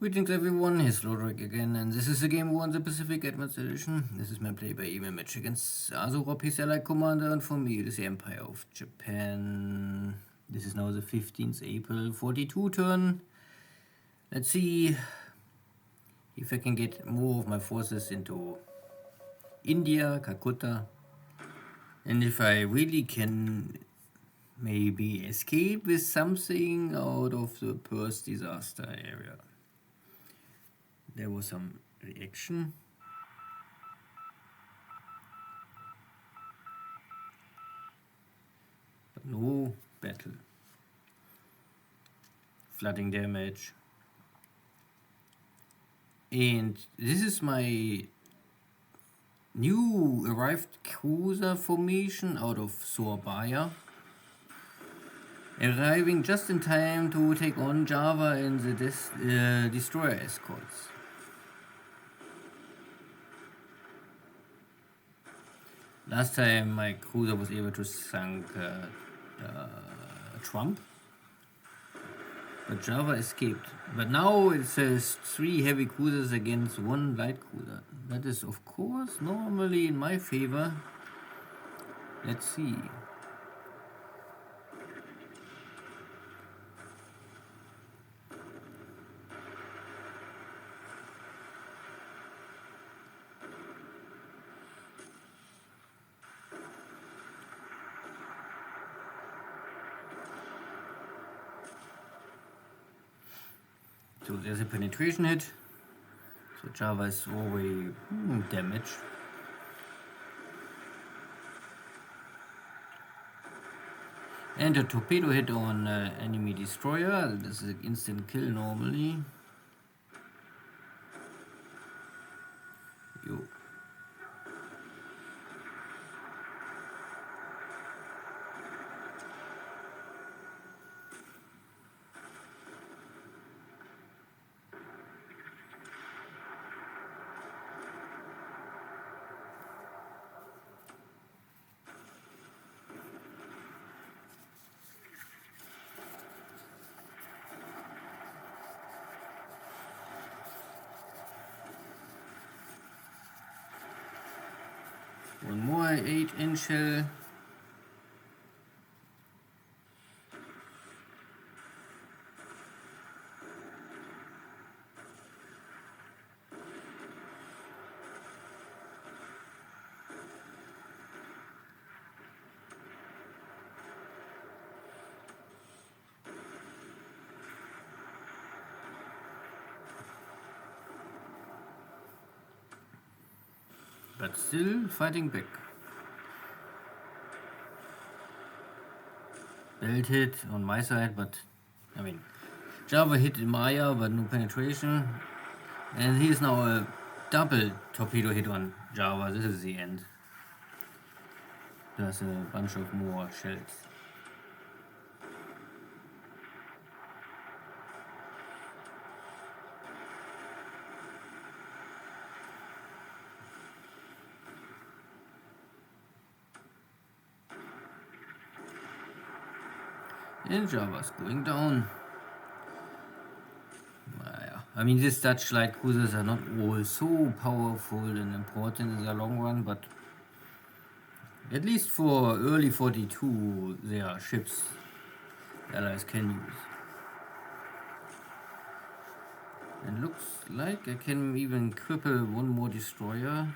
Greetings everyone, here's Lodrik again, and this is the Game War on the Pacific Advanced Edition. This is my PBEM match against AsuRob, his allied commander, and for me it is the Empire of Japan. This is now the 15th April 42 turn. Let's see if I can get more of my forces into India, Calcutta, and if I really can maybe escape with something out of the Perth disaster area. There was some reaction. But no battle. Flooding damage. And this is my new arrived cruiser formation out of Surabaya. Arriving just in time to take on Java and the destroyer escorts. Last time my cruiser was able to sink Trump, but Java escaped. But now it says 3 heavy cruisers against 1 light cruiser. That is of course normally in my favor. Let's see. So there's a penetration hit, so Java is already damaged. And a torpedo hit on enemy destroyer. This is an instant kill normally. Yo. One more 8-inch shell. But still fighting back. Belt hit on my side, but I mean, Java hit Maya, but no penetration. And here's now a double torpedo hit on Java. This is the end. Plus a bunch of more shells. And Java's going down. I mean, these Dutch light cruisers are not all so powerful and important in the long run, but at least for early 42, they are ships the Allies can use. And looks like I can even cripple one more destroyer.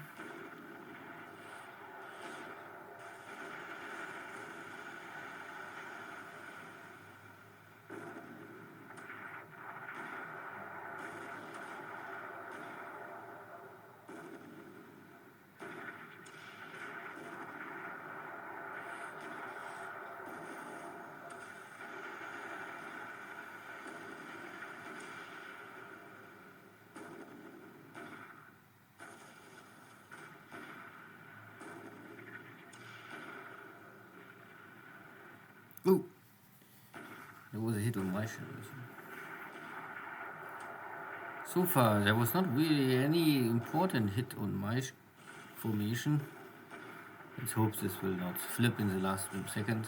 Oh, there was a hit on my shell. So far, there was not really any important hit on my formation. Let's hope this will not flip in the last second.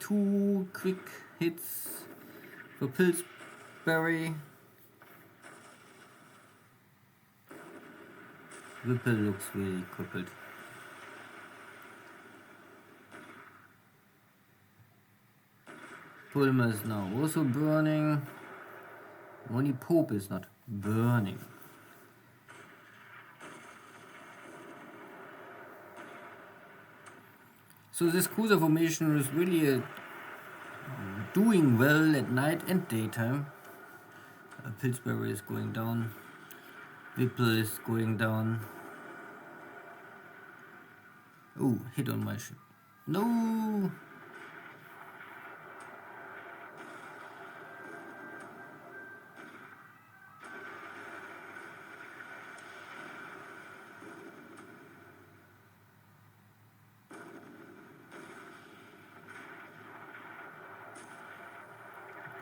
2 quick hits for Pillsbury. Whipple looks really crippled. Pulmer is now also burning. Only Pope is not burning. So this cruiser formation is really doing well at night and daytime. Pillsbury is going down. Whipple is going down. Oh, hit on my ship. No!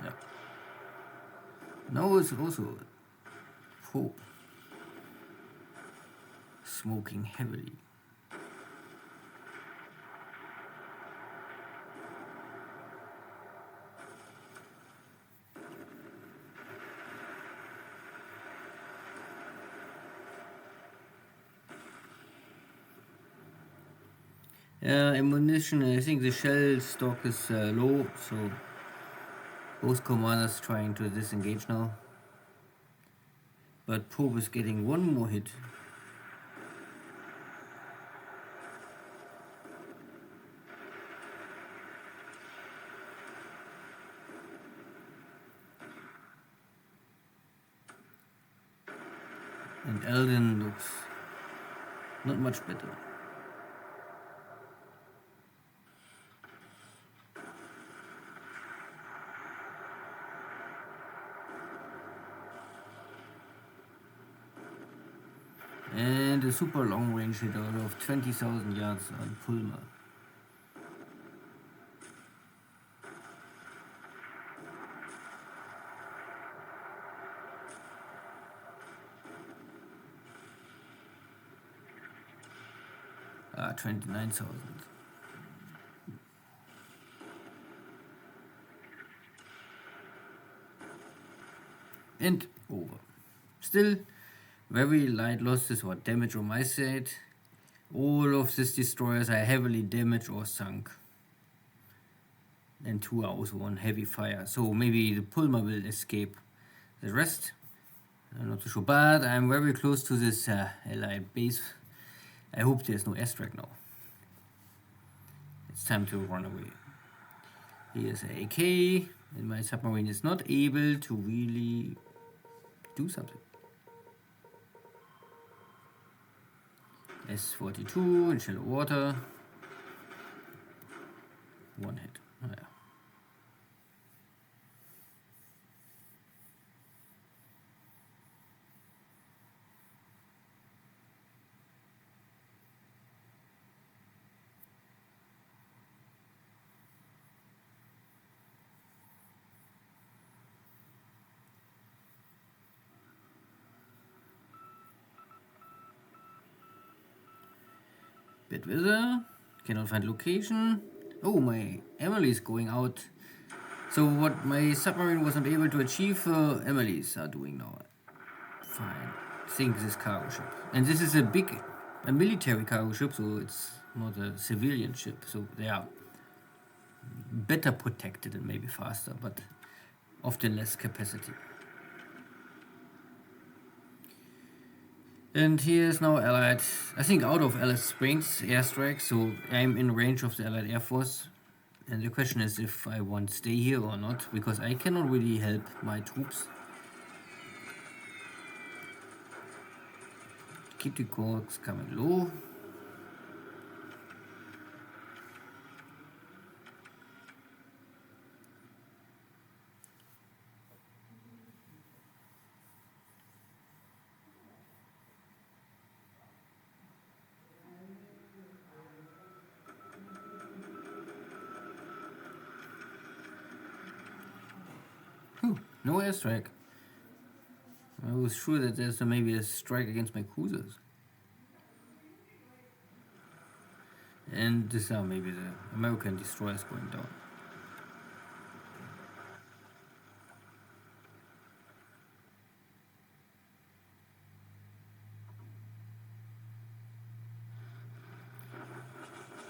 Yeah. Now it's also Pope smoking heavily. Ammunition, I think the shell stock is low, so both commanders trying to disengage now. But Pope is getting one more hit. And Eldon looks not much better. And a super long range hit out of 20,000 yards on Pulmer. Ah, 29,000. And over. Still very light losses or damage on my side. All of these destroyers are heavily damaged or sunk. And 2 are also on heavy fire. So maybe the Pulmer will escape. The rest, I'm not too sure. But I'm very close to this Allied base. I hope there's no airstrike now. It's time to run away. Here's an AK. And my submarine is not able to really do something. S-42 in shallow water. One hit. Oh, yeah. Bad weather, cannot find location. Oh, my Emily is going out. So what my submarine was not able to achieve, Emily's are doing now. Fine. Sink this cargo ship. And this is a military cargo ship, so it's not a civilian ship. So they are better protected and maybe faster, but often less capacity. And here's now Allied, I think out of Alice Springs airstrike, so I'm in range of the Allied Air Force. And the question is if I want to stay here or not, because I cannot really help my troops. Kitty Corks coming low. No airstrike. I was sure that there's maybe a strike against my cruisers. And these are maybe the American destroyers going down.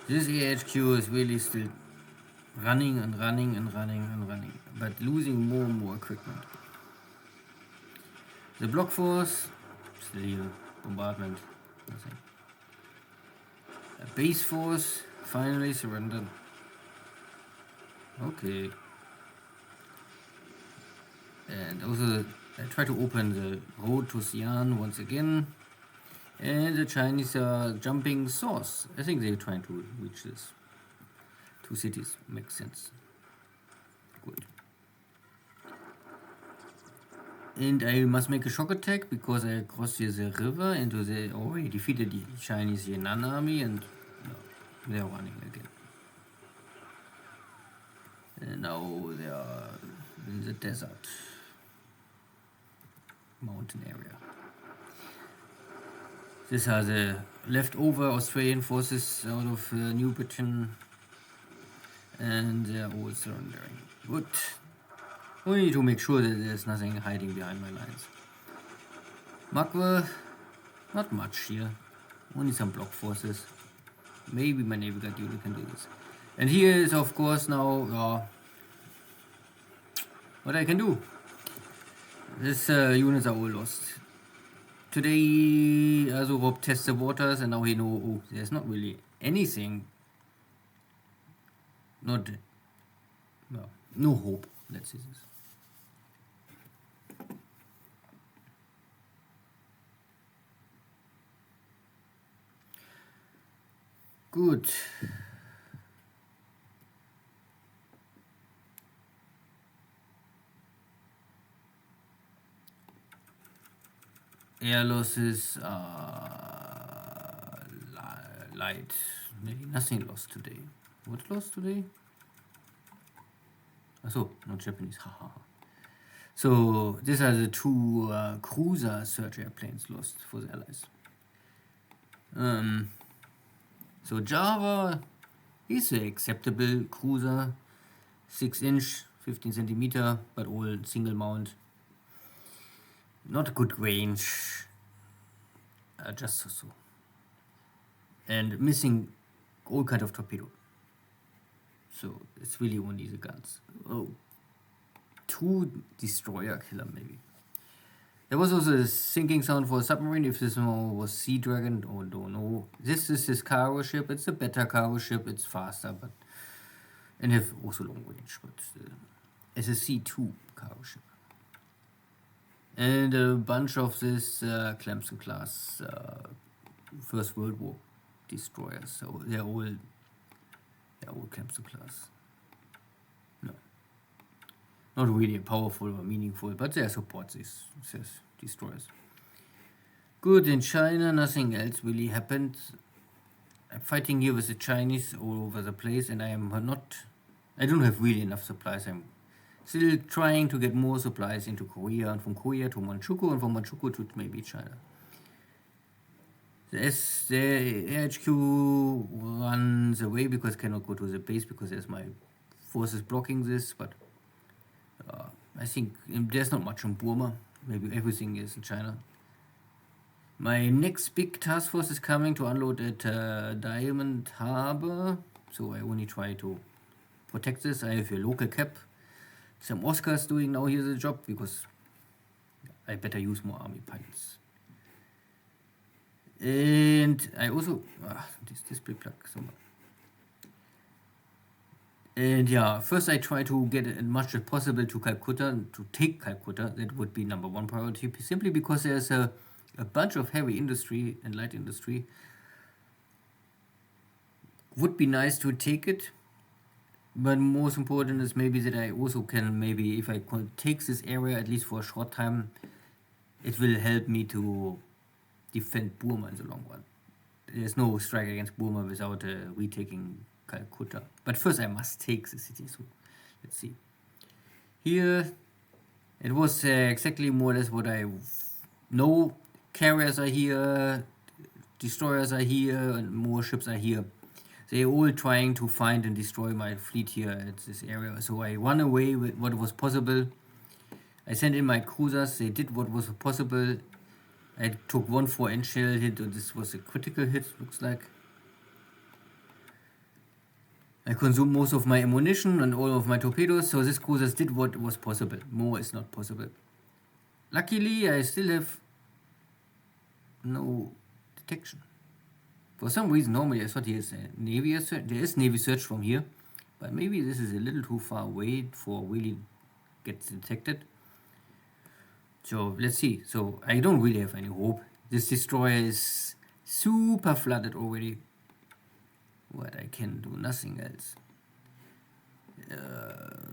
This AHQ is really still running and running and running and running, but losing more and more equipment. The block force, still bombardment, nothing. A base force finally surrendered. Okay. And also I try to open the road to Xi'an once again. And the Chinese are jumping south. I think they're trying to reach this. Two cities, makes sense. Good. And I must make a shock attack because I crossed here the river into the... Oh, I defeated the Chinese Yan'an army and they're running again. And now they are in the desert. Mountain area. These are the leftover Australian forces out of New Britain. And they're all surrendering. Good. We need to make sure that there's nothing hiding behind my lines. Makwe, not much here. Only some block forces. Maybe my Navy Guard unit can do this. And here is of course now what I can do. These units are all lost. Today AsuRob tests the waters and now he knows, oh, there's not really anything. No hope. Let's see this. Good. Air losses are light. Maybe nothing lost today. What lost today? So, not Japanese. Haha. So these are the two cruiser search airplanes lost for the Allies. So Java is an acceptable cruiser, 6-inch, 15 centimeter, but all single mount. Not good range, just so. And missing all kind of torpedo. So it's really only the guns. Oh, 2 destroyer killer maybe. There was also a sinking sound for a submarine. If this one was Sea Dragon, oh, don't know. This is this cargo ship. It's a better cargo ship. It's faster, but and have also long range. But it's a C2 cargo ship. And a bunch of this Clemson class First World War destroyers. So they're all Clemson class. No, not really powerful or meaningful, but they support these destroyers. Good. In China, nothing else really happened. I'm fighting here with the Chinese all over the place, and I don't have really enough supplies. I'm still trying to get more supplies into Korea, and from Korea to Manchukuo, and from Manchukuo to maybe China. The HQ runs away because cannot go to the base because there's my forces blocking this, but I think there's not much in Burma. Maybe everything is in China. My next big task force is coming to unload at Diamond Harbor, so I only try to protect this. I have a local cap. Some Oscars doing now here the job because I better use more army pilots. And I also this display plug somewhere. And yeah, first I try to get as much as possible to Calcutta, to take Calcutta. That would be #1 priority, simply because there's a bunch of heavy industry and light industry. Would be nice to take it, but most important is maybe that I also can, maybe if I can take this area at least for a short time, it will help me to defend Burma in the long run. There's no strike against Burma without retaking Calcutta. But first I must take the city, so let's see. Here it was exactly more or less what I know. Carriers are here, destroyers are here, and more ships are here. They're all trying to find and destroy my fleet here at this area. So I run away with what was possible. I sent in my cruisers, they did what was possible. I took 1 4-inch shell hit, and this was a critical hit, looks like. I consumed most of my ammunition and all of my torpedoes, so this cruisers did what was possible. More is not possible. Luckily, I still have no detection. For some reason, normally I thought here's a Navy search. There is Navy search from here, but maybe this is a little too far away for really gets detected. So let's see. So I don't really have any hope. This destroyer is super flooded already. But I can do nothing else.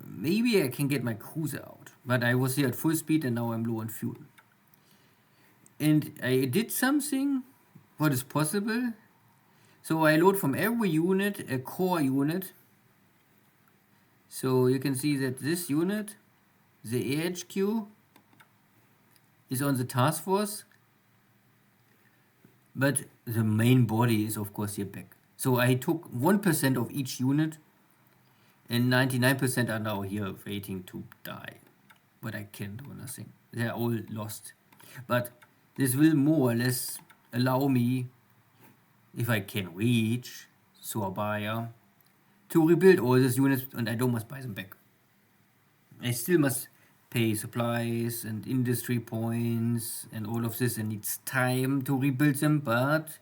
Maybe I can get my cruiser out. But I was here at full speed and now I'm low on fuel. And I did something what is possible. So I load from every unit a core unit. So you can see that this unit, the AHQ, is on the task force. But the main body is of course here back. So I took 1% of each unit and 99% are now here waiting to die. But I can do nothing. They are all lost. But this will more or less allow me, if I can reach Surabaya, to rebuild all these units and I don't must buy them back. I still must pay supplies and industry points and all of this and needs time to rebuild them, but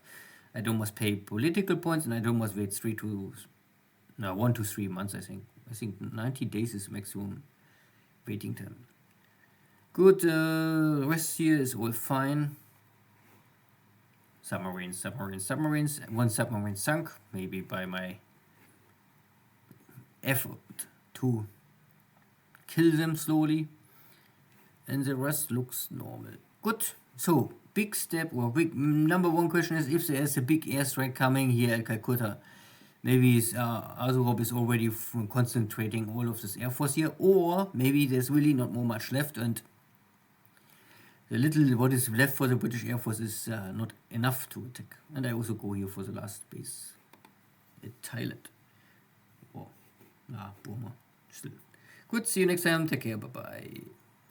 I don't must pay political points and I don't must wait 1 to 3 months, I think. I think 90 days is maximum waiting time. Good, rest here is all fine. Submarines. One submarine sunk, maybe by my effort to kill them slowly. And the rest looks normal. Good. So, big step or big number one question is if there is a big airstrike coming here at Calcutta. Maybe AsuRob is already concentrating all of this air force here, or maybe there's really not much left and the little what is left for the British Air Force is not enough to attack. And I also go here for the last base at Thailand. Oh, Burma. Still. Good, see you next time. Take care. Bye-bye.